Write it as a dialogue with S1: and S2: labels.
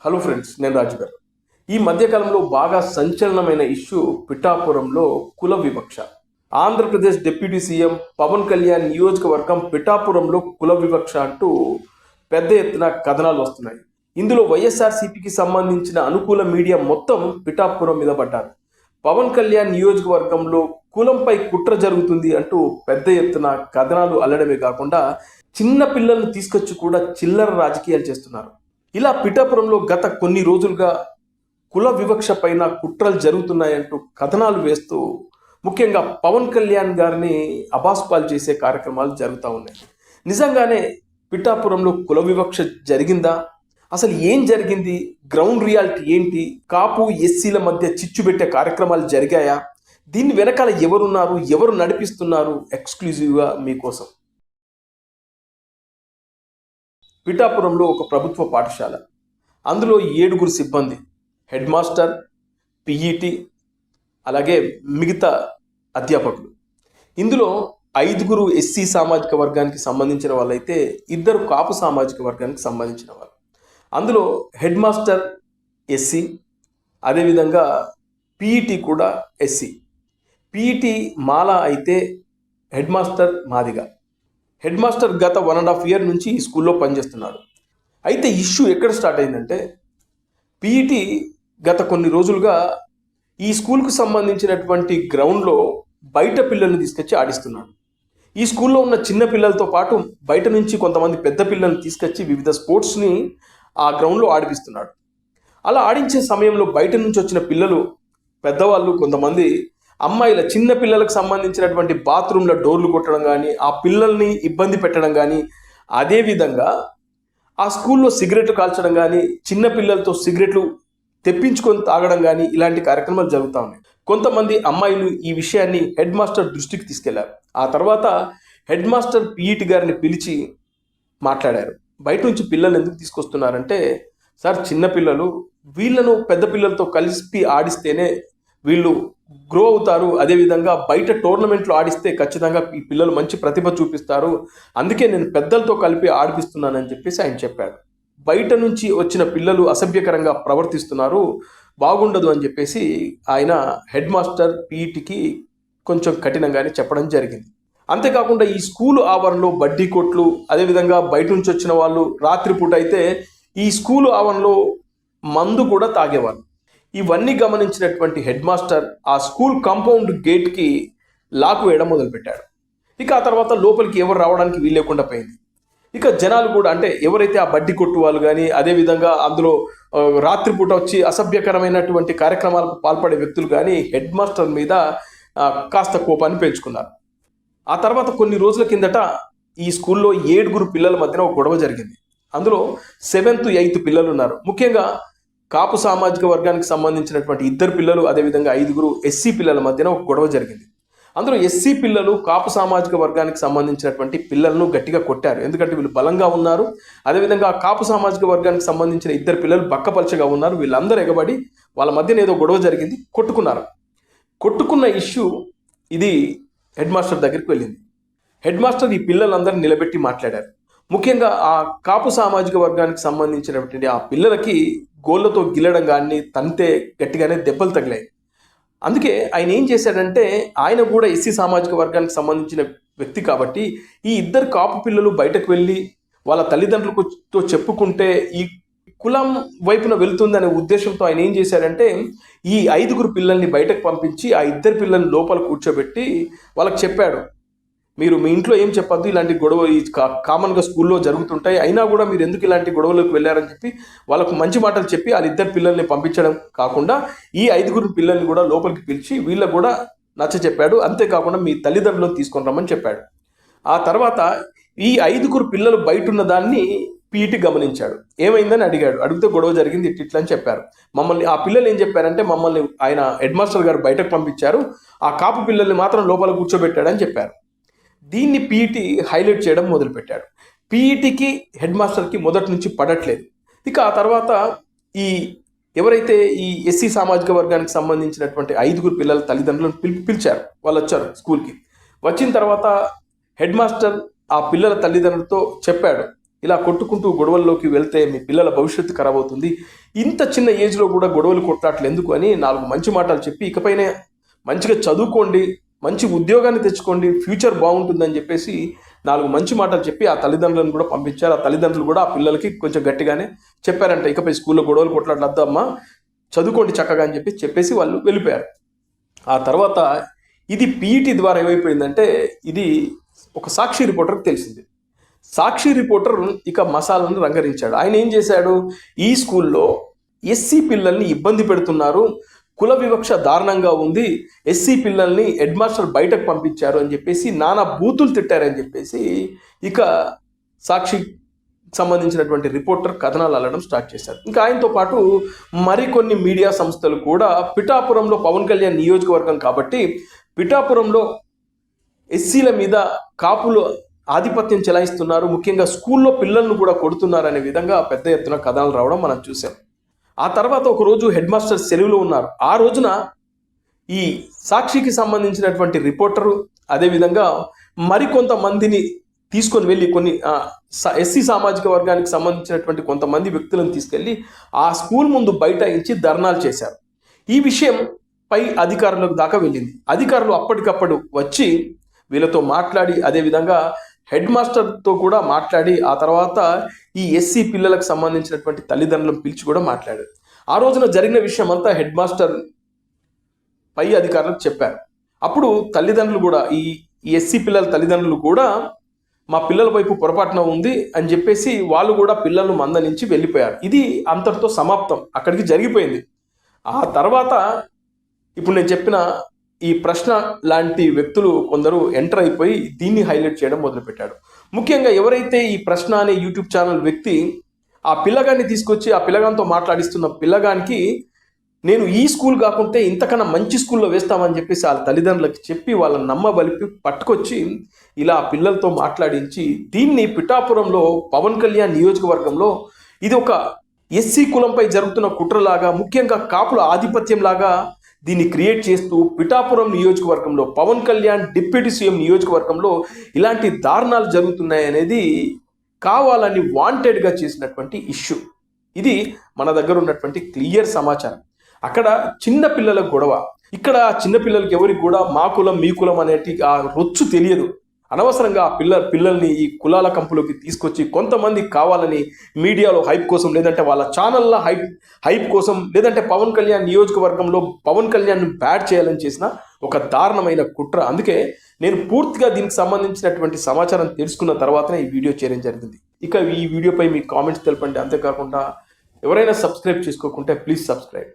S1: Hello friends, నేను రాజు గారు. ఈ మధ్యకాలంలో బాగా సంచలనమైన ఇష్యూ పిఠాపురంలో కుల వివక్ష. ఆంధ్రప్రదేశ్ డిప్యూటీ సీఎం పవన్ కళ్యాణ్ నియోజకవర్గం పిఠాపురంలో కుల వివక్ష అంటూ పెద్ద ఎత్తున కథనాలు వస్తున్నాయి. ఇందులో వైఎస్ఆర్సీపీకి సంబంధించిన అనుకూల మీడియా మొత్తం పిఠాపురం మీద పడ్డారు. పవన్ కళ్యాణ్ నియోజకవర్గంలో కులంపై కుట్ర జరుగుతుంది అంటూ పెద్ద ఎత్తున కథనాలు అల్లడమే కాకుండా చిన్న పిల్లలను తీసుకొచ్చి కూడా చిల్లర రాజకీయాలు చేస్తున్నారు. ఇలా పిఠాపురంలో గత కొన్ని రోజులుగా కుల వివక్ష పైన కుట్రలు జరుగుతున్నాయంటూ కథనాలు వేస్తూ ముఖ్యంగా పవన్ కళ్యాణ్ గారిని అబాస్పాలు చేసే కార్యక్రమాలు జరుగుతూ ఉన్నాయి. నిజంగానే పిఠాపురంలో కుల వివక్ష జరిగిందా? అసలు ఏం జరిగింది? గ్రౌండ్ రియాలిటీ ఏంటి? కాపు ఎస్సీల మధ్య చిచ్చు పెట్టే కార్యక్రమాలు జరిగాయా? దీని వెనకాల ఎవరున్నారు, ఎవరు నడిపిస్తున్నారు? ఎక్స్క్లూజివ్గా మీకోసం. పిఠాపురంలో ఒక ప్రభుత్వ పాఠశాల, అందులో 7 సిబ్బంది, హెడ్ మాస్టర్, పిఈటి, అలాగే మిగతా అధ్యాపకులు. ఇందులో 5 ఎస్సీ సామాజిక వర్గానికి సంబంధించిన వాళ్ళైతే 2 కాపు సామాజిక వర్గానికి సంబంధించిన వాళ్ళు. అందులో హెడ్ మాస్టర్ ఎస్సీ, అదేవిధంగా పిఈటి కూడా ఎస్సీ. పిఈటి మాల అయితే head master Madiga. Head master గత 1.5 year నుంచి ఈ స్కూల్లో పనిచేస్తున్నాడు. అయితే ఇష్యూ ఎక్కడ స్టార్ట్ అయిందంటే, పిఈటి గత కొన్ని రోజులుగా ఈ స్కూల్కు సంబంధించినటువంటి గ్రౌండ్లో బయట పిల్లల్ని తీసుకొచ్చి ఆడిస్తున్నాడు. ఈ స్కూల్లో ఉన్న చిన్న పిల్లలతో పాటు బయట నుంచి కొంతమంది పెద్ద పిల్లల్ని తీసుకొచ్చి వివిధ స్పోర్ట్స్ని ఆ గ్రౌండ్లో ఆడిపిస్తున్నాడు. అలా ఆడించే సమయంలో బయట నుంచి వచ్చిన పిల్లలు, పెద్దవాళ్ళు, కొంతమంది అమ్మాయిల, చిన్న పిల్లలకు సంబంధించినటువంటి బాత్రూంలో డోర్లు కొట్టడం కానీ, ఆ పిల్లల్ని ఇబ్బంది పెట్టడం కానీ, అదేవిధంగా ఆ స్కూల్లో సిగరెట్లు కాల్చడం కానీ, చిన్న పిల్లలతో సిగరెట్లు తెప్పించుకొని తాగడం కానీ, ఇలాంటి కార్యక్రమాలు జరుగుతూ ఉన్నాయి. కొంతమంది అమ్మాయిలు ఈ విషయాన్ని హెడ్ మాస్టర్ దృష్టికి తీసుకెళ్లారు. ఆ తర్వాత హెడ్ మాస్టర్ పిఈటి గారిని పిలిచి మాట్లాడారు. బయట నుంచి పిల్లలు ఎందుకు తీసుకొస్తున్నారంటే, సార్, చిన్న పిల్లలు, వీళ్ళను పెద్ద పిల్లలతో కలిసి ఆడిస్తేనే వీళ్ళు గ్రో అవుతారు, అదేవిధంగా బయట టోర్నమెంట్లో ఆడిస్తే ఖచ్చితంగా ఈ పిల్లలు మంచి ప్రతిభ చూపిస్తారు, అందుకే నేను పెద్దలతో కలిపి ఆడిపిస్తున్నానని చెప్పేసి ఆయన చెప్పాడు. బయట నుంచి వచ్చిన పిల్లలు అసభ్యకరంగా ప్రవర్తిస్తున్నారు, బాగుండదు అని చెప్పేసి ఆయన హెడ్ మాస్టర్ పిఈటికి కొంచెం కఠినంగానే చెప్పడం జరిగింది. అంతేకాకుండా ఈ స్కూలు ఆవరణలో బడ్డీ కొట్లు, అదేవిధంగా బయట నుంచి వచ్చిన వాళ్ళు రాత్రిపూట అయితే ఈ స్కూలు ఆవరణలో మందు కూడా తాగేవాళ్ళు. ఇవన్నీ గమనించినటువంటి హెడ్ మాస్టర్ ఆ స్కూల్ కాంపౌండ్ గేట్కి లాక్ వేయడం మొదలుపెట్టాడు. ఇక ఆ తర్వాత లోపలికి ఎవరు రావడానికి వీలు లేకుండా పోయింది. ఇక జనాలు కూడా, అంటే ఎవరైతే ఆ బడ్డీ కొట్టు వాళ్ళు కానీ, అదేవిధంగా అందులో రాత్రిపూట వచ్చి అసభ్యకరమైనటువంటి కార్యక్రమాలకు పాల్పడే వ్యక్తులు కానీ హెడ్ మాస్టర్ మీద కాస్త కోపాన్ని పెంచుకున్నారు. ఆ తర్వాత కొన్ని రోజుల కిందట ఈ స్కూల్లో 7 పిల్లల మధ్యన ఒక గొడవ జరిగింది. అందులో 7th 8th పిల్లలు ఉన్నారు. ముఖ్యంగా కాపు సామాజిక వర్గానికి సంబంధించినటువంటి 2 పిల్లలు, అదేవిధంగా 5 ఎస్సీ పిల్లల మధ్యన ఒక గొడవ జరిగింది. అందులో ఎస్సీ పిల్లలు కాపు సామాజిక వర్గానికి సంబంధించినటువంటి పిల్లలను గట్టిగా కొట్టారు. ఎందుకంటే వీళ్ళు బలంగా ఉన్నారు, అదేవిధంగా కాపు సామాజిక వర్గానికి సంబంధించిన 2 పిల్లలు బక్కపలచగా ఉన్నారు. వీళ్ళందరూ ఎగబడి వాళ్ళ మధ్యన ఏదో గొడవ జరిగింది, కొట్టుకున్నారు. కొట్టుకున్న ఇష్యూ ఇది హెడ్ మాస్టర్ దగ్గరికి వెళ్ళింది. హెడ్ మాస్టర్ ఈ పిల్లలందరినీ నిలబెట్టి మాట్లాడారు. ముఖ్యంగా ఆ కాపు సామాజిక వర్గానికి సంబంధించినటువంటి ఆ పిల్లలకి గోళ్ళతో గిల్లడం కానీ, తంతే గట్టిగానే దెబ్బలు తగిలాయి. అందుకే ఆయన ఏం చేశాడంటే, ఆయన కూడా ఎస్సీ సామాజిక వర్గానికి సంబంధించిన వ్యక్తి కాబట్టి ఈ 2 కాపు పిల్లలు బయటకు వెళ్ళి వాళ్ళ తల్లిదండ్రులతో చెప్పుకుంటే ఈ కులం వైపున వెళ్తుందనే ఉద్దేశంతో ఆయన ఏం చేశాడంటే, ఈ 5 పిల్లల్ని బయటకు పంపించి ఆ 2 పిల్లల్ని లోపల కూర్చోబెట్టి వాళ్ళకి చెప్పాడు, మీరు మీ ఇంట్లో ఏం చెప్పొద్దు, ఇలాంటి గొడవ కామన్గా స్కూల్లో జరుగుతుంటాయి, అయినా కూడా మీరు ఎందుకు ఇలాంటి గొడవలకు వెళ్ళారని చెప్పి వాళ్ళకు మంచి మాటలు చెప్పి ఆ 2 పిల్లల్ని పంపించడం కాకుండా ఈ 5 పిల్లల్ని కూడా లోపలికి పిలిచి వీళ్ళకు కూడా నచ్చ చెప్పాడు. అంతేకాకుండా మీ తల్లిదండ్రులను తీసుకొని రమ్మని చెప్పాడు. ఆ తర్వాత ఈ 5 పిల్లలు బయట ఉన్న దాన్ని పీఈటి గమనించాడు. ఏమైందని అడిగాడు. అడిగితే గొడవ జరిగింది ఇట్లా అని చెప్పారు. మమ్మల్ని ఆ పిల్లలు ఏం చెప్పారంటే, మమ్మల్ని ఆయన హెడ్ మాస్టర్ గారు బయటకు పంపించారు, ఆ కాపు పిల్లల్ని మాత్రం లోపల కూర్చోబెట్టాడని చెప్పారు. దీన్ని పీఈటి హైలైట్ చేయడం మొదలుపెట్టాడు. పీఈటికి హెడ్ మాస్టర్కి మొదటి నుంచి పడట్లేదు. ఇక ఆ తర్వాత ఈ ఎవరైతే ఈ ఎస్సీ సామాజిక వర్గానికి సంబంధించినటువంటి 5 పిల్లల తల్లిదండ్రులను పిలిచారు. వాళ్ళు వచ్చారు స్కూల్కి. వచ్చిన తర్వాత హెడ్ మాస్టర్ ఆ పిల్లల తల్లిదండ్రులతో చెప్పాడు, ఇలా కొట్టుకుంటూ గొడవల్లోకి వెళ్తే మీ పిల్లల భవిష్యత్తు ఖరాబ్ అవుతుంది, ఇంత చిన్న ఏజ్లో కూడా గొడవలు కొట్లాట్లు ఎందుకు అని 4 మంచి మాటలు చెప్పి ఇకపైనే మంచిగా చదువుకోండి, మంచి ఉద్యోగాన్ని తెచ్చుకోండి, ఫ్యూచర్ బాగుంటుందని చెప్పేసి 4 మంచి మాటలు చెప్పి ఆ తల్లిదండ్రులను కూడా పంపించారు. ఆ తల్లిదండ్రులు కూడా ఆ పిల్లలకి కొంచెం గట్టిగానే చెప్పారంట, ఇకపై స్కూల్లో గొడవలు కొట్లాట్లు వద్దమ్మా, చదువుకోండి చక్కగా అని చెప్పేసి వాళ్ళు వెళ్ళిపోయారు. ఆ తర్వాత ఇది పీఈటీ ద్వారా ఏమైపోయిందంటే ఇది ఒక సాక్షి రిపోర్టర్కి తెలిసింది. సాక్షి రిపోర్టర్ ఇక మసాలను రంగరించాడు. ఆయన ఏం చేశాడు, ఈ స్కూల్లో ఎస్సీ పిల్లల్ని ఇబ్బంది పెడుతున్నారు, కుల వివక్ష దారుణంగా ఉంది, ఎస్సీ పిల్లల్ని హెడ్ మాస్టర్ బయటకు పంపించారు అని చెప్పేసి నానా బూతులు తిట్టారని చెప్పేసి ఇక సాక్షి సంబంధించినటువంటి రిపోర్టర్ కథనాలు అల్లడం స్టార్ట్ చేశారు. ఇంకా ఆయనతో పాటు మరికొన్ని మీడియా సంస్థలు కూడా పిఠాపురంలో పవన్ కళ్యాణ్ నియోజకవర్గం కాబట్టి పిఠాపురంలో ఎస్సీల మీద కాపులు ఆధిపత్యం చెలాయిస్తున్నారు, ముఖ్యంగా స్కూల్లో పిల్లలను కూడా కొడుతున్నారు అనే విధంగా పెద్ద ఎత్తున కథనాలు రావడం మనం చూసాం. ఆ తర్వాత ఒకరోజు హెడ్ మాస్టర్ సెలవులో ఉన్నారు. ఆ రోజున ఈ సాక్షికి సంబంధించినటువంటి రిపోర్టరు అదేవిధంగా మరికొంతమందిని తీసుకొని వెళ్ళి కొన్ని ఎస్సీ సామాజిక వర్గానికి సంబంధించినటువంటి కొంతమంది వ్యక్తులను తీసుకెళ్ళి ఆ స్కూల్ ముందు బైఠాయించి ధర్నాలు చేశారు. ఈ విషయం పై అధికారులకు దాకా వెళ్ళింది. అధికారులు అప్పటికప్పుడు వచ్చి వీళ్ళతో మాట్లాడి అదేవిధంగా హెడ్ మాస్టర్తో కూడా మాట్లాడి ఆ తర్వాత ఈ ఎస్సీ పిల్లలకు సంబంధించినటువంటి తల్లిదండ్రులను పిలిచి కూడా మాట్లాడారు. ఆ రోజున జరిగిన విషయం అంతా హెడ్ మాస్టర్ పై అధికారులకు చెప్పారు. అప్పుడు తల్లిదండ్రులు కూడా ఈ ఎస్సీ పిల్లల తల్లిదండ్రులు కూడా మా పిల్లల వైపు పొరపాటున ఉంది అని చెప్పేసి వాళ్ళు కూడా పిల్లలను మందలించి వెళ్ళిపోయారు. ఇది అంతటితో సమాప్తం, అక్కడికి జరిగిపోయింది. ఆ తర్వాత ఇప్పుడు నేను చెప్పిన ఈ ప్రశ్న లాంటి వ్యక్తులు కొందరు ఎంటర్ అయిపోయి దీన్ని హైలైట్ చేయడం మొదలుపెట్టాడు. ముఖ్యంగా ఎవరైతే ఈ ప్రశ్న అనే యూట్యూబ్ ఛానల్ వ్యక్తి ఆ పిల్లగాన్ని తీసుకొచ్చి ఆ పిల్లగానితో మాట్లాడిస్తున్న పిల్లగానికి నేను ఈ స్కూల్ కాకుంటే ఇంతకన్నా మంచి స్కూల్లో వేస్తామని చెప్పేసి వాళ్ళ తల్లిదండ్రులకు చెప్పి వాళ్ళని నమ్మబలిపి పట్టుకొచ్చి ఇలా పిల్లలతో మాట్లాడించి దీన్ని పిఠాపురంలో పవన్ కళ్యాణ్ నియోజకవర్గంలో ఇది ఒక ఎస్సీ కులంపై జరుగుతున్న కుట్రలాగా, ముఖ్యంగా కాపుల ఆధిపత్యంలాగా దీన్ని క్రియేట్ చేస్తూ పిఠాపురం నియోజకవర్గంలో పవన్ కళ్యాణ్ డిప్యూటీ సీఎం నియోజకవర్గంలో ఇలాంటి దారుణాలు జరుగుతున్నాయి అనేది కావాలని వాంటెడ్గా చేసినటువంటి ఇష్యూ. ఇది మన దగ్గర ఉన్నటువంటి క్లియర్ సమాచారం. అక్కడ చిన్న పిల్లల గొడవ, ఇక్కడ చిన్న పిల్లలకి ఎవరికి కూడా మా కులం మీ కులం అనేటి ఆ రొచ్చు తెలియదు. అనవసరంగా ఆ పిల్లల్ని ఈ కులాల కంపులోకి తీసుకొచ్చి కొంతమంది కావాలని మీడియాలో హైప్ కోసం లేదంటే వాళ్ళ ఛానల్లో హైప్ కోసం లేదంటే పవన్ కళ్యాణ్ నియోజకవర్గంలో పవన్ కళ్యాణ్ బ్యాడ్ చేయాలని చేసిన ఒక దారుణమైన కుట్ర. అందుకే నేను పూర్తిగా దీనికి సంబంధించినటువంటి సమాచారం తెలుసుకున్న తర్వాతనే ఈ వీడియో చేయడం జరిగింది. ఇక ఈ వీడియోపై మీ కామెంట్స్ తెలపండి. అంతేకాకుండా ఎవరైనా సబ్స్క్రైబ్ చేసుకోకుంటే ప్లీజ్ సబ్స్క్రైబ్.